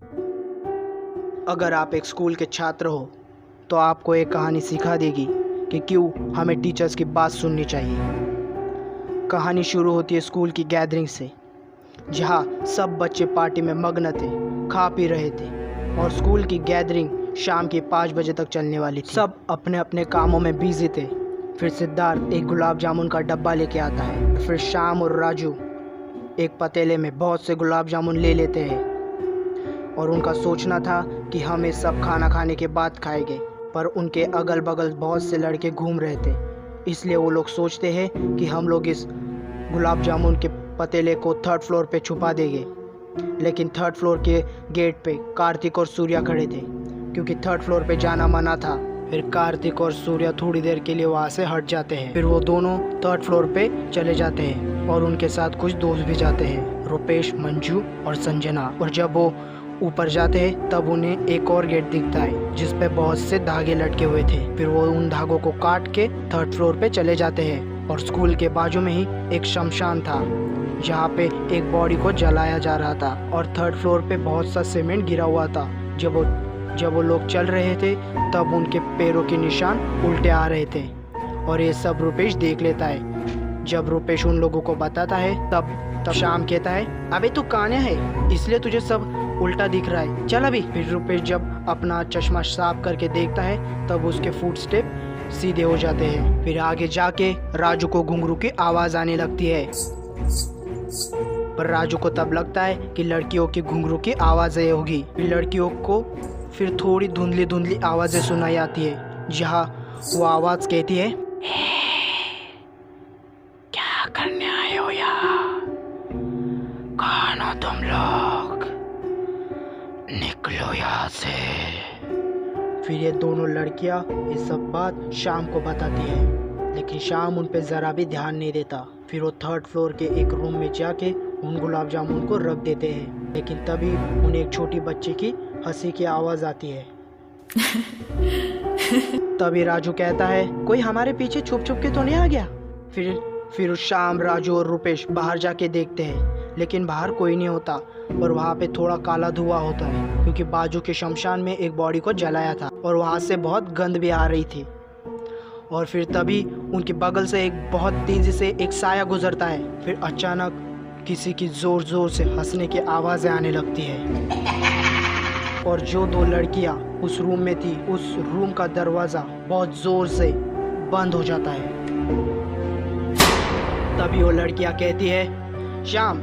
अगर आप एक स्कूल के छात्र हो तो आपको एक कहानी सिखा देगी कि क्यों हमें टीचर्स की बात सुननी चाहिए। कहानी शुरू होती है स्कूल की गैदरिंग से, जहाँ सब बच्चे पार्टी में मग्न थे, खा पी रहे थे और स्कूल की गैदरिंग शाम के 5 बजे तक चलने वाली थी। सब अपने अपने कामों में बिजी थे। फिर सिद्धार्थ एक गुलाब जामुन का डब्बा लेके आता है। फिर श्याम और राजू एक पतीले में बहुत से गुलाब जामुन ले लेते हैं और उनका सोचना था कि हम ये सब खाना खाने के बाद खाएंगे, पर उनके अगल बगल बहुत से लड़के घूम रहे थे, इसलिए वो लोग सोचते हैं कि हम लोग इस गुलाब जामुन के पतीले को 3rd फ्लोर पे छुपा देंगे। लेकिन 3rd फ्लोर के गेट पे कार्तिक और सूर्या खड़े थे, क्योंकि 3rd फ्लोर पे जाना मना था। फिर कार्तिक और सूर्या थोड़ी देर के लिए वहाँ से हट जाते हैं। फिर वो दोनों 3rd फ्लोर पे चले जाते हैं और उनके साथ कुछ दोस्त भी जाते हैं, रुपेश, मंजू और संजना। और जब वो ऊपर जाते हैं तब उन्हें एक और गेट दिखता है जिस पे बहुत से धागे लटके हुए थे। फिर वो उन धागों को काट के 3rd फ्लोर पे चले जाते हैं और स्कूल के बाजू में ही एक शमशान था जहाँ पे एक बॉडी को जलाया जा रहा था और 3rd फ्लोर पे बहुत सा सीमेंट गिरा हुआ था। जब वो लोग चल रहे थे तब उनके पैरों के निशान उल्टे आ रहे थे और ये सब रुपेश देख लेता है। जब रुपेश उन लोगों को बताता है तब श्याम कहता है, अबे तू कान्या है इसलिए तुझे सब उल्टा दिख रहा है, चल अभी। फिर रुपेश जब अपना चश्मा साफ करके देखता है तब उसके फुटस्टेप सीधे हो जाते हैं। फिर आगे जाके राजू को घुंघरू की आवाज़ आने लगती है, पर राजू को तब लगता है कि लड़कियों की घुंघरू की आवाज़ें होगी। फिर लड़कियों को फिर थोड़ी धुंधली धुंधली आवाज़ें सुनाई आती है, जहाँ वो आवाज़ कहती है, क्या करने आए हो यहाँ, कौन हो तुम लोग, निकलो यहाँ से। फिर ये दोनों लड़कियाँ ये सब बात शाम को बताती है, लेकिन शाम उन पे ज़रा भी ध्यान नहीं देता। फिर वो 3rd फ्लोर के एक रूम में जाके उन गुलाब जामुन को रख देते हैं, लेकिन तभी उन्हें एक छोटी बच्ची की हंसी की आवाज़ आती है। तभी राजू कहता है, कोई हमारे पीछे छुप छुप के तो नहीं आ गया। फिर शाम, राजू और रुपेश बाहर जाके देखते हैं, लेकिन बाहर कोई नहीं होता और वहाँ पे थोड़ा काला धुआं होता है, क्योंकि बाजू के शमशान में एक बॉडी को जलाया था और वहाँ से बहुत गंध भी आ रही थी। और फिर तभी उनके बगल से एक बहुत तेजी से एक साया गुजरता है। फिर अचानक किसी की जोर जोर से हंसने की आवाज़ें आने लगती है और जो 2 लड़कियाँ उस रूम में थी, उस रूम का दरवाज़ा बहुत ज़ोर से बंद हो जाता है। तभी वो लड़कियाँ कहती है, श्याम,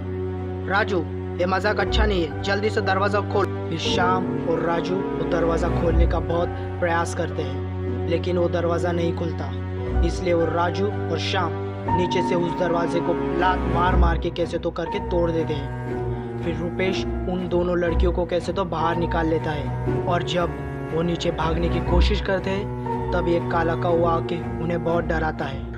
राजू, ये मजाक अच्छा नहीं है, जल्दी से दरवाज़ा खोल। फिर श्याम और राजू वो दरवाज़ा खोलने का बहुत प्रयास करते हैं, लेकिन वो दरवाज़ा नहीं खुलता, इसलिए वो राजू और श्याम नीचे से उस दरवाजे को लात मार के कैसे तो करके तोड़ देते हैं। फिर रुपेश उन दोनों लड़कियों को कैसे तो बाहर निकाल लेता है और जब वो नीचे भागने की कोशिश करते हैं तब एक काला कौवा आके उन्हें बहुत डराता है।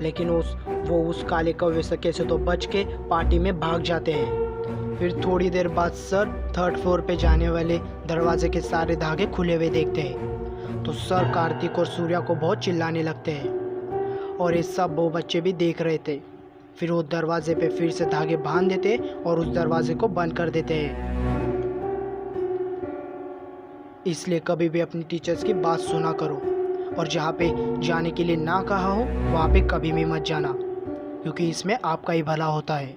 लेकिन वो उस काले कौवे से कैसे तो बच के पार्टी में भाग जाते हैं। फिर थोड़ी देर बाद सर 3rd फ्लोर पे जाने वाले दरवाजे के सारे धागे खुले हुए देखते हैं, तो सर कार्तिक और सूर्या को बहुत चिल्लाने लगते हैं और ये सब वो बच्चे भी देख रहे थे। फिर वो दरवाजे पे फिर से धागे बांध देते और उस दरवाजे को बंद कर देते हैं। इसलिए कभी भी अपनी टीचर्स की बात सुना करो और जहाँ पे जाने के लिए ना कहा हो वहाँ पे कभी भी मत जाना, क्योंकि इसमें आपका ही भला होता है।